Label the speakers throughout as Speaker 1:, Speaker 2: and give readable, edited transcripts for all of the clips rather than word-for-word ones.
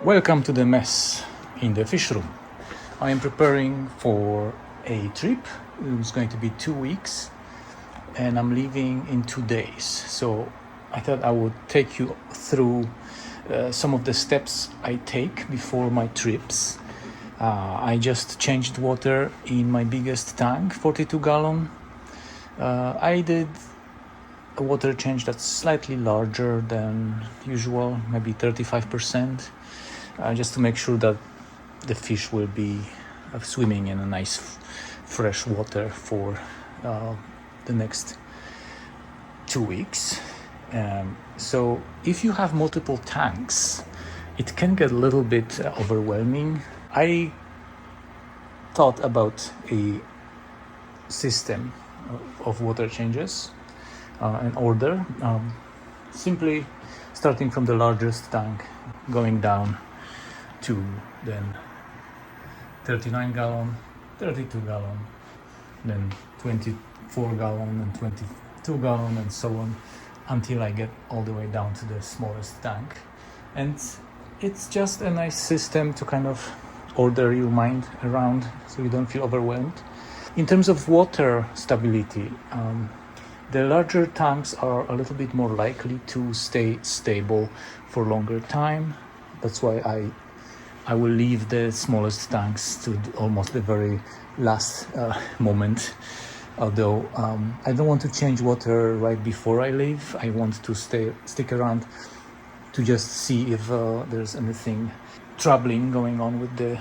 Speaker 1: Welcome to the mess in the fish room. I am preparing for a trip. It's going to be 2 weeks and I'm leaving in 2 days. So I thought I would take you through some of the steps I take before my trips. I just changed water in my biggest tank, 42 gallon. I did a water change that's slightly larger than usual, maybe 35%. Just to make sure that the fish will be swimming in a nice fresh water for the next 2 weeks. So if you have multiple tanks, it can get a little bit overwhelming. I thought about a system of water changes in order, simply starting from the largest tank, going down to then 39 gallon, 32 gallon, then 24 gallon and 22 gallon and so on until I get all the way down to the smallest tank. And it's just a nice system to kind of order your mind around so you don't feel overwhelmed. In terms of water stability, the larger tanks are a little bit more likely to stay stable for longer time. That's why I will leave the smallest tanks to almost the very last moment. Although I don't want to change water right before I leave. I want to stick around to just see if there's anything troubling going on with the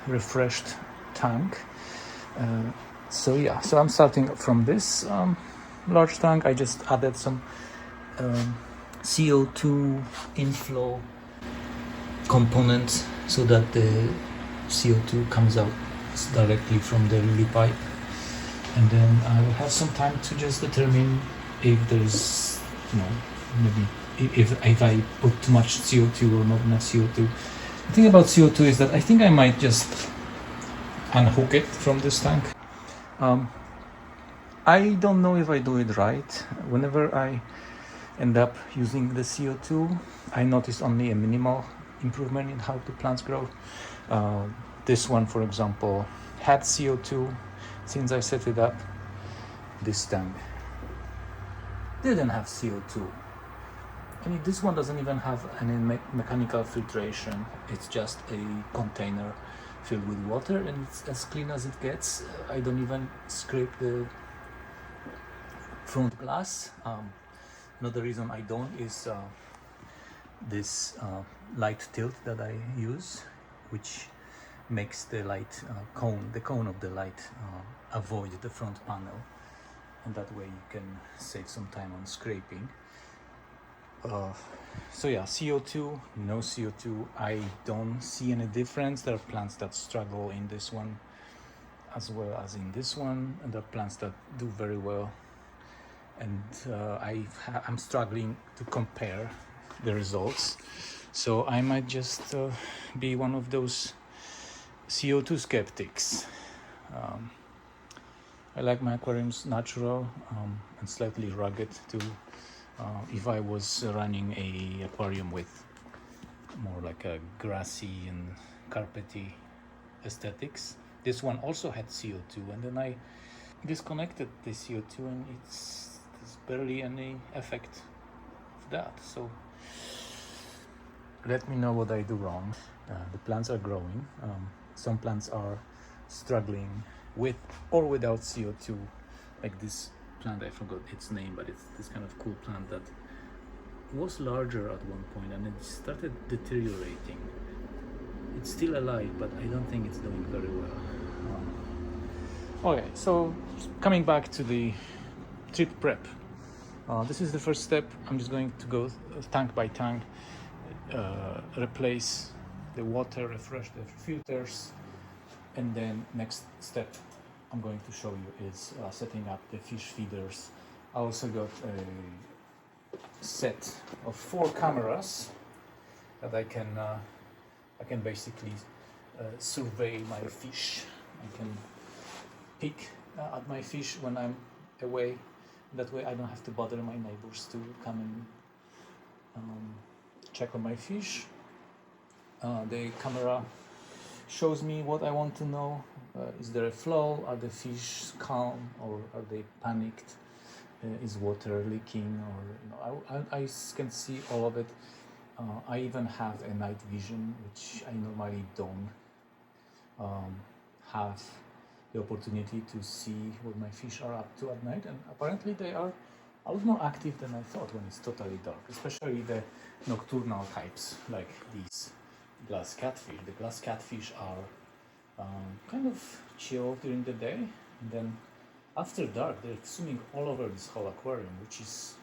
Speaker 1: refreshed tank. So I'm starting from this large tank. I just added some CO2 inflow components so that the CO2 comes out directly from the lily pipe, and then I will have some time to just determine if there's, maybe if I put too much CO2 or not enough CO2. The thing about CO2 is that I think I might just unhook it from this tank. I don't know if I do it right. Whenever I end up using the CO2, I notice only a minimal improvement in how the plants grow. This one, for example, had CO2 since I set it up. This tank didn't have CO2. I mean, this one doesn't even have any mechanical filtration. It's just a container filled with water, and it's as clean as it gets. I don't even scrape the front glass. Another reason I don't is this light tilt that I use, which makes the light the cone of the light avoid the front panel, and that way you can save some time on scraping. CO2, no CO2, I don't see any difference. There are plants that struggle in this one as well as in this one, and there are plants that do very well, and I'm struggling to compare the results, so I might just be one of those CO2 skeptics. I like my aquariums natural and slightly rugged too. If I was running a aquarium with more like a grassy and carpety aesthetics, this one also had CO2, and then I disconnected the CO2 and there's barely any effect of that. So let me know what I do wrong. The plants are growing. Some plants are struggling with or without CO2, like this plant, I forgot its name, but it's this kind of cool plant that was larger at one point and it started deteriorating. It's still alive, but I don't think it's doing very well. Okay, so coming back to the trip prep. This is the first step. I'm just going to go tank by tank, replace the water, refresh the filters, and then next step I'm going to show you is setting up the fish feeders. I also got a set of 4 cameras that I can basically survey my fish. I can peek at my fish when I'm away. That way I don't have to bother my neighbors to come and check on my fish. The camera shows me what I want to know. Is there a flow? Are the fish calm or are they panicked? Is water leaking? Or I can see all of it. I even have a night vision, which I normally don't have the opportunity to see what my fish are up to at night, and apparently they are a lot more active than I thought when it's totally dark, especially the nocturnal types like these glass catfish. The glass catfish are kind of chill during the day, and then after dark they're swimming all over this whole aquarium, which is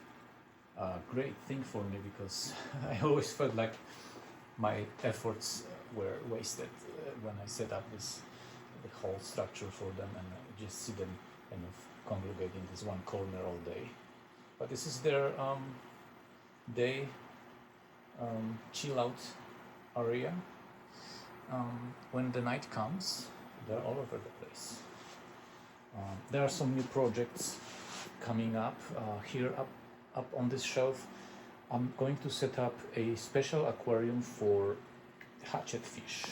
Speaker 1: a great thing for me because I always felt like my efforts were wasted when I set up the whole structure for them, and I just see them kind of congregate in this one corner all day. But this is their day chill out area. When the night comes, they're all over the place. There are some new projects coming up here up on this shelf. I'm going to set up a special aquarium for hatchet fish.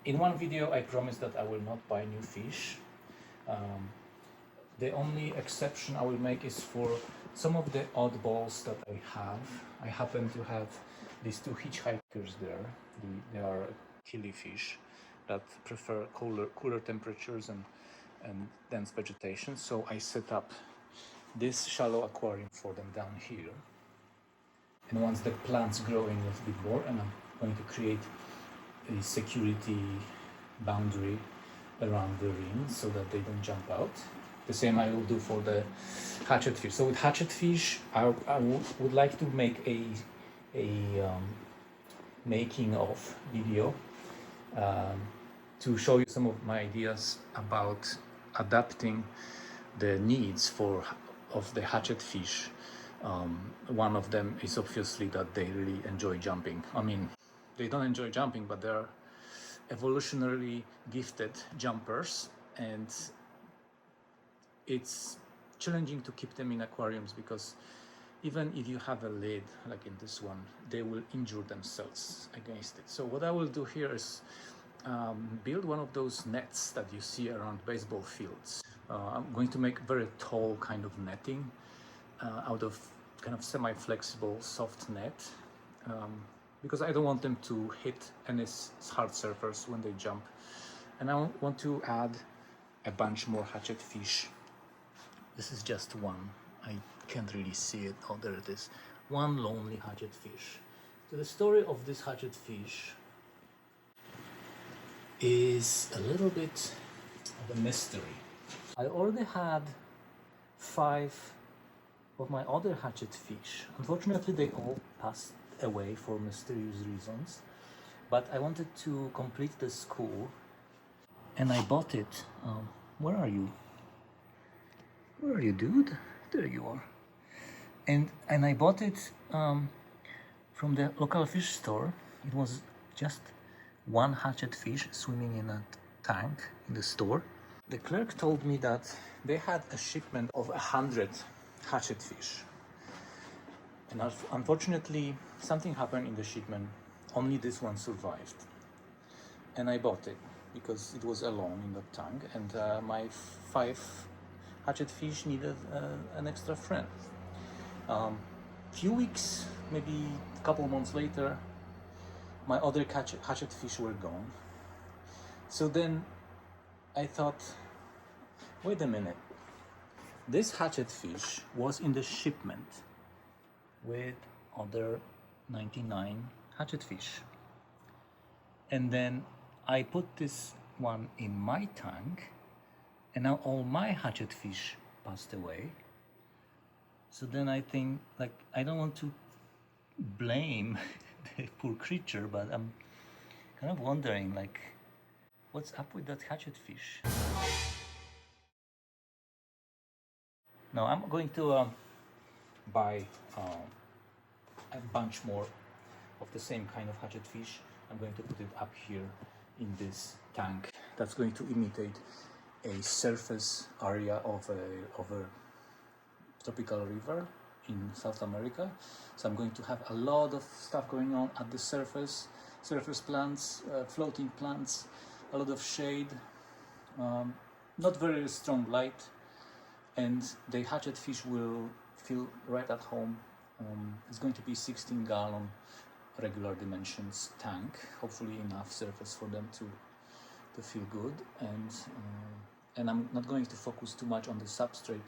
Speaker 1: In one video I promised that I will not buy new fish. The only exception I will make is for some of the oddballs that I have. I happen to have these two hitchhikers there. They are killifish that prefer cooler temperatures and dense vegetation. So I set up this shallow aquarium for them down here. And once the plants grow in a little bit more, and I'm going to create a security boundary around the ring so that they don't jump out. The same I will do for the hatchet fish. So with hatchet fish, I would like to make a making of video to show you some of my ideas about adapting the needs of the hatchet fish. One of them is obviously that they really enjoy jumping. I mean, they don't enjoy jumping, but they're evolutionarily gifted jumpers, and it's challenging to keep them in aquariums because even if you have a lid like in this one, they will injure themselves against it. So what I will do here is build one of those nets that you see around baseball fields. I'm going to make very tall kind of netting out of kind of semi-flexible soft net because I don't want them to hit any hard surface when they jump. And I want to add a bunch more hatchet fish. This is just one. I can't really see it. Oh, there it is. One lonely hatchet fish. So the story of this hatchet fish is a little bit of a mystery. I already had 5 of my other hatchet fish. Unfortunately, they all passed away for mysterious reasons. But I wanted to complete the school, and I bought it. Where are you? Where are you, dude? There you are. And I bought it from the local fish store. It was just one hatchet fish swimming in a tank in the store. The clerk told me that they had a shipment of 100 hatchet fish. And unfortunately, something happened in the shipment. Only this one survived. And I bought it because it was alone in the tank, and my 5 hatchet fish needed an extra friend. Few weeks, maybe a couple months later, my other hatchet fish were gone. So then I thought, wait a minute, this hatchet fish was in the shipment with other 99 hatchet fish. And then I put this one in my tank, and now all my hatchet fish passed away. So then I think, like, I don't want to blame the poor creature, but I'm kind of wondering, like, what's up with that hatchet fish? Now I'm going to buy a bunch more of the same kind of hatchet fish. I'm going to put it up here in this tank that's going to imitate a surface area of a tropical river. in South America. So I'm going to have a lot of stuff going on at the surface plants, floating plants, a lot of shade, not very strong light, and the hatchet fish will feel right at home. It's going to be 16-gallon regular dimensions tank, hopefully enough surface for them to feel good, and I'm not going to focus too much on the substrate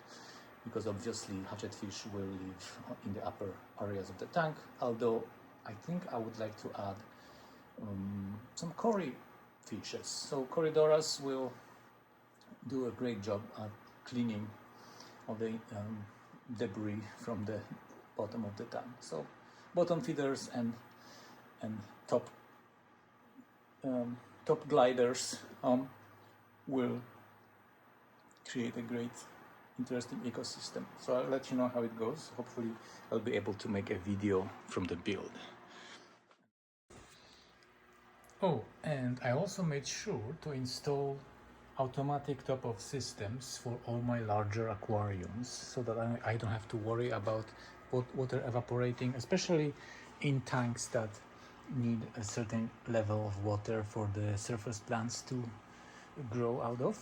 Speaker 1: because obviously hatchet fish will live in the upper areas of the tank, although I think I would like to add some cory fishes. So Corydoras will do a great job at cleaning all the debris from the bottom of the tank. So bottom feeders and top gliders will create a great, interesting ecosystem. So I'll let you know how it goes. Hopefully I'll be able to make a video from the build. Oh, and I also made sure to install automatic top-off systems for all my larger aquariums so that I don't have to worry about water evaporating, especially in tanks that need a certain level of water for the surface plants to grow out of.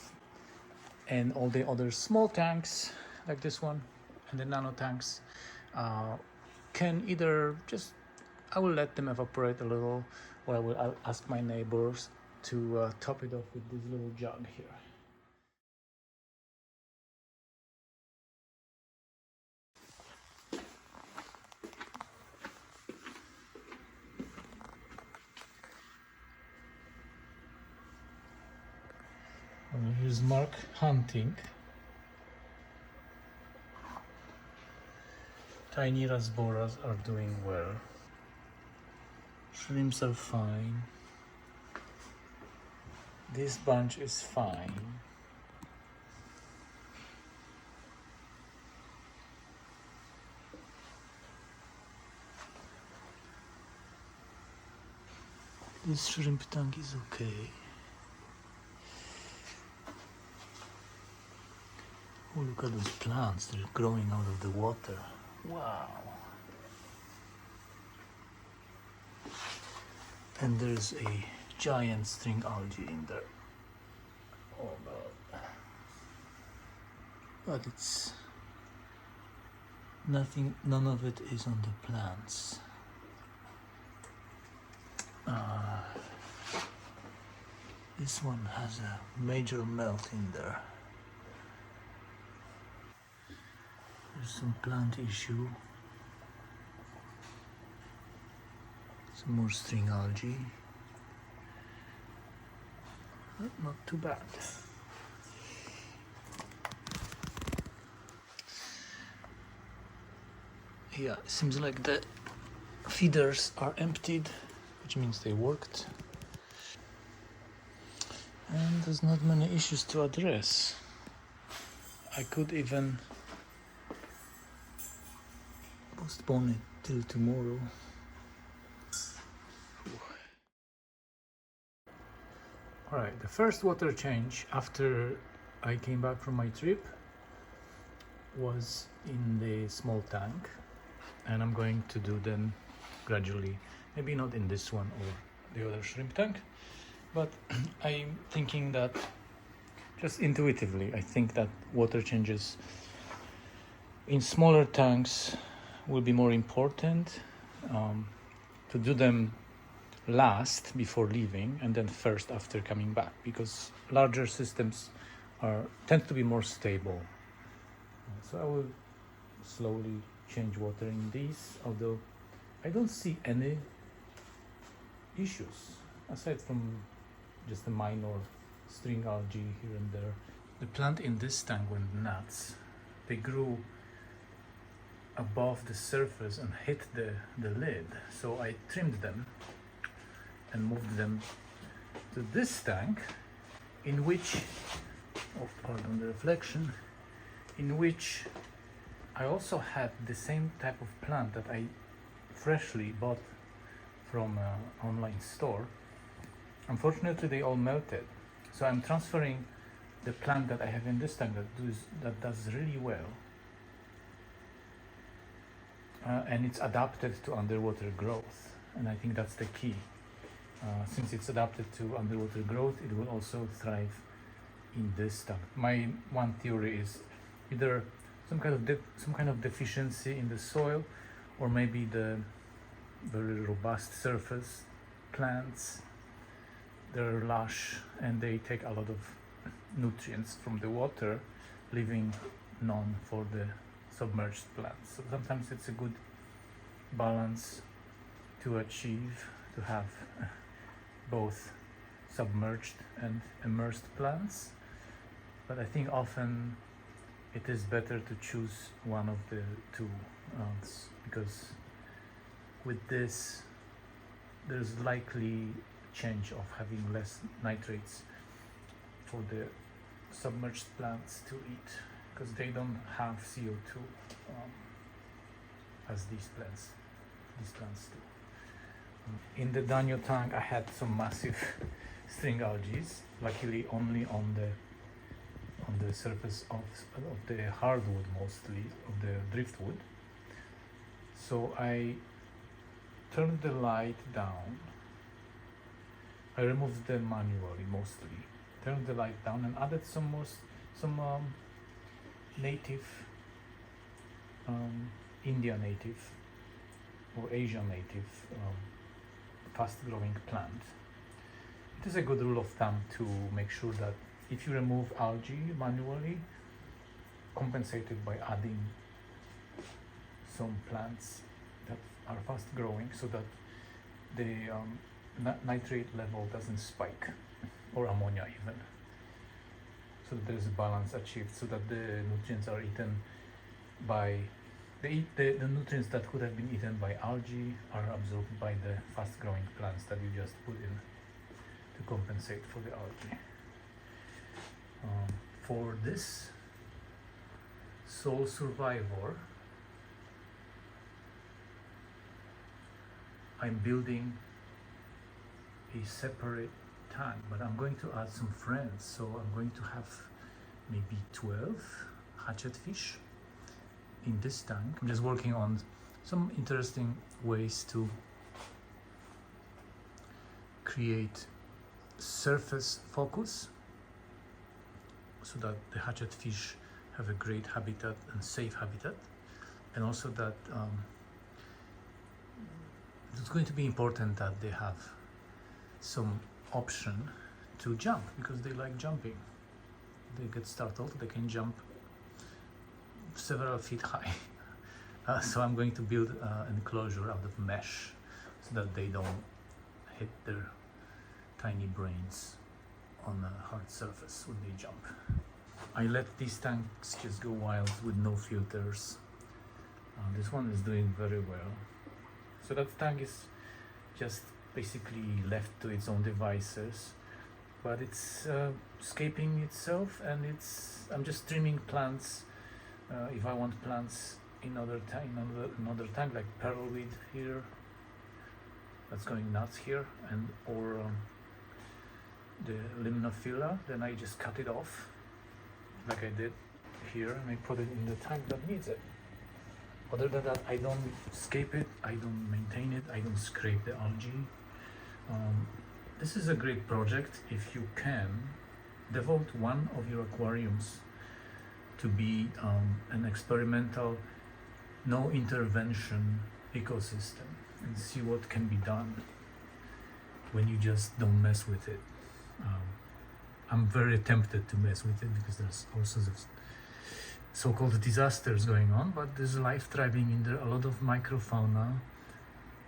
Speaker 1: And all the other small tanks like this one and the nano tanks can either just, I will let them evaporate a little, or I'll ask my neighbors to top it off with this little jug here. Well, here's Mark hunting. Tiny rasboras are doing well. Shrimps are fine. This bunch is fine. This shrimp tank is okay. Oh, look at those plants, they're growing out of the water. Wow. And there's a giant string algae in there. Oh god. But it's nothing, none of it is on the plants. This one has a major melt in there. There's some plant issue. Some more string algae. But not too bad. Yeah, it seems like the feeders are emptied, which means they worked. And there's not many issues to address. I could even postpone it till tomorrow. Alright, the first water change after I came back from my trip was in the small tank, and I'm going to do them gradually. Maybe not in this one or the other shrimp tank, but I'm thinking that just intuitively, I think that water changes in smaller tanks will be more important, to do them last before leaving and then first after coming back, because larger systems tend to be more stable. So I will slowly change water in these, although I don't see any issues aside from just a minor string algae here and there. The plant in this tank went nuts. They grew above the surface and hit the lid, so I trimmed them and moved them to this tank, in which, oh pardon the reflection, in which I also had the same type of plant that I freshly bought from an online store. Unfortunately, they all melted, so I'm transferring the plant that I have in this tank that does really well and it's adapted to underwater growth. And I think that's the key. Since it's adapted to underwater growth, it will also thrive in this tank. My one theory is either some kind of deficiency in the soil, or maybe the very robust surface plants. They're lush and they take a lot of nutrients from the water, leaving none for the submerged plants. So sometimes it's a good balance to achieve, to have both submerged and immersed plants. But I think often it is better to choose one of the two, because with this there's likely change of having less nitrates for the submerged plants to eat, because they don't have CO2 as these plants do. In the Danio tank I had some massive string algae, luckily only on the surface of the hardwood, mostly of the driftwood. So I turned the light down. I removed them manually mostly. Turned the light down and added some native, India native or Asian native fast-growing plant. It is a good rule of thumb to make sure that if you remove algae manually, compensate it by adding some plants that are fast-growing, so that the nitrate level doesn't spike, or ammonia even, so that there is a balance achieved, so that the nutrients are eaten by the nutrients that could have been eaten by algae are absorbed by the fast-growing plants that you just put in to compensate for the algae. For this Soul Survivor, I'm building a separate tank, but I'm going to add some friends, so I'm going to have maybe 12 hatchet fish in this tank. I'm just working on some interesting ways to create surface focus, so that the hatchet fish have a great habitat and safe habitat, and also that it's going to be important that they have some option to jump, because they like jumping. They get startled, they can jump several feet high. So I'm going to build an enclosure out of mesh, so that they don't hit their tiny brains on a hard surface when they jump. I let these tanks just go wild with no filters. This one is doing very well. So that tank is just basically left to its own devices, but it's escaping itself, and I'm just trimming plants. If I want plants in another tank, like pearlweed here, that's going nuts here, and or the limnophila, then I just cut it off like I did here, and I put it in the tank that needs it. Other than that, I don't escape it, I don't maintain it, I don't scrape the algae. This is a great project if you can devote one of your aquariums to be an experimental, no intervention ecosystem, and see what can be done when you just don't mess with it. I'm very tempted to mess with it, because there's all sorts of so-called disasters going on, but there's life thriving in there, a lot of microfauna.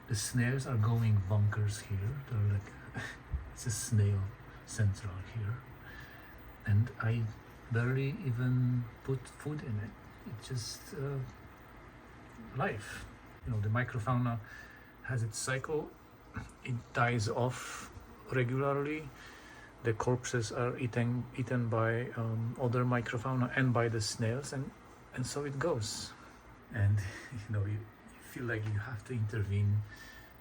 Speaker 1: The snails are going bonkers here. They're like, it's a snail central here, and I barely even put food in it. It's just life. You know, the microfauna has its cycle. It dies off regularly. The corpses are eaten by other microfauna and by the snails, and so it goes. And you feel like you have to intervene.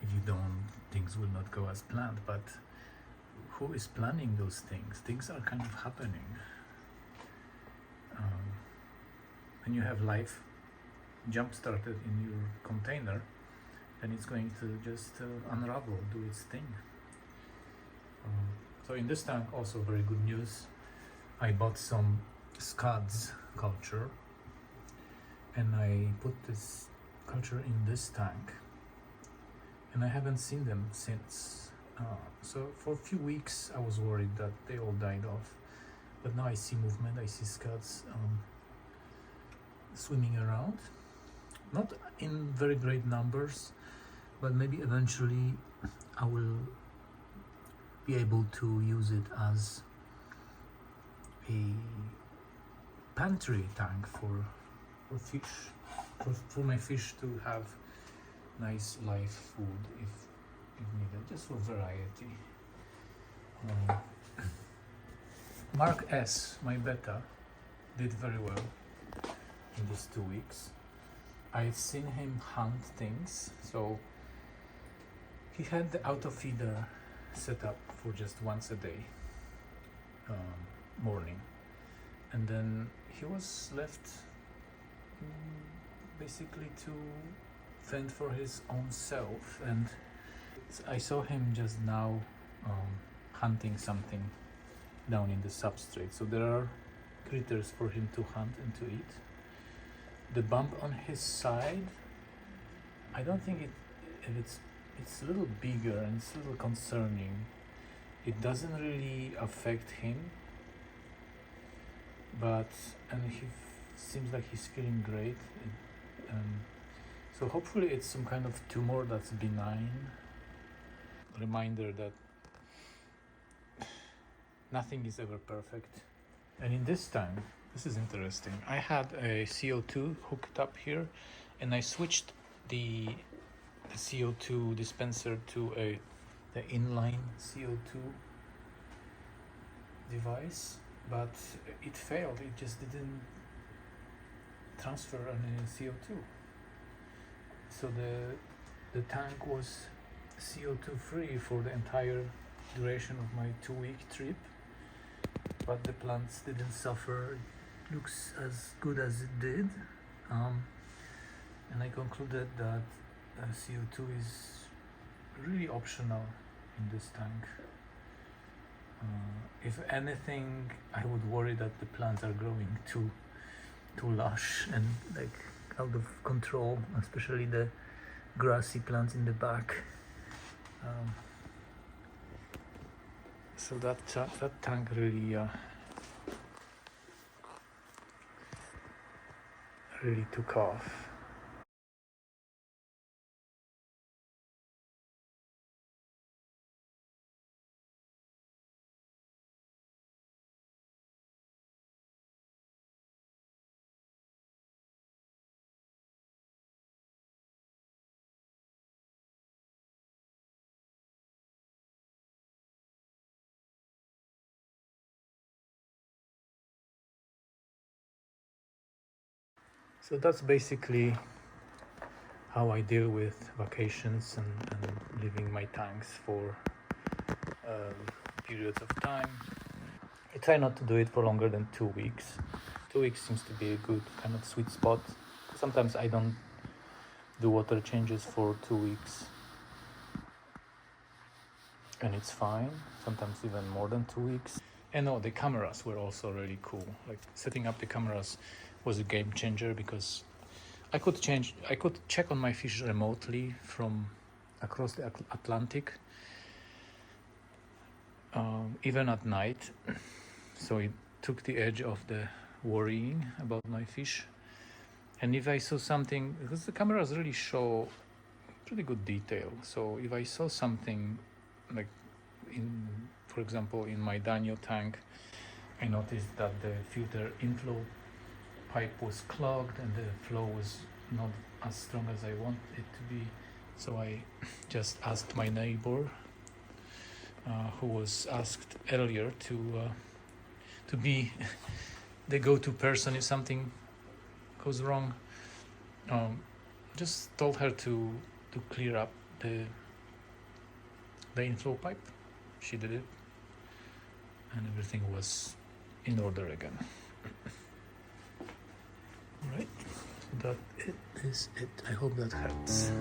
Speaker 1: If you don't, things will not go as planned. But who is planning those things? Things are kind of happening. When you have life jump started in your container, then it's going to just unravel, do its thing. So in this tank, also very good news. I bought some scuds culture, and I put this culture in this tank, and I haven't seen them since. So for a few weeks I was worried that they all died off, but now I see movement. I see scuds swimming around, not in very great numbers, but maybe eventually I will be able to use it as a pantry tank for fish, for my fish to have nice live food if needed, just for variety. Mark S, my beta, did very well in these 2 weeks. I've seen him hunt things, so he had the auto feeder set up for just once a day, morning, and then he was left basically to fend for his own self. And I saw him just now hunting something down in the substrate, so there are critters for him to hunt and to eat. The bump on his side, I don't think it's a little bigger and it's a little concerning. It doesn't really affect him, and he seems like he's feeling great. So hopefully it's some kind of tumor that's benign. Reminder that nothing is ever perfect. And in this time, this is interesting. I had a CO2 hooked up here, and I switched the CO2 dispenser to the inline CO2 device, but it failed. It just didn't transfer any CO2. So the tank was CO2 free for the entire duration of my 2-week trip, but the plants didn't suffer. It looks as good as it did, and I concluded that CO2 is really optional in this tank. If anything, I would worry that the plants are growing too lush and like out of control, especially the grassy plants in the back. So that tank really took off. So that's basically how I deal with vacations and leaving my tanks for periods of time. I try not to do it for longer than 2 weeks. 2 weeks seems to be a good kind of sweet spot. Sometimes I don't do water changes for 2 weeks, and it's fine. Sometimes even more than 2 weeks. And the cameras were also really cool. Like setting up the cameras was a game changer, because I could check on my fish remotely from across the Atlantic, even at night. So it took the edge off the worrying about my fish. And if I saw something, because the cameras really show pretty good detail, so if I saw something like for example, in my Danio tank, I noticed that the filter inflow pipe was clogged and the flow was not as strong as I want it to be. So I just asked my neighbor, who was asked earlier to be the go-to person if something goes wrong. Just told her to clear up the inflow pipe. She did it, and everything was in order again. Right. that is it. I hope that helps.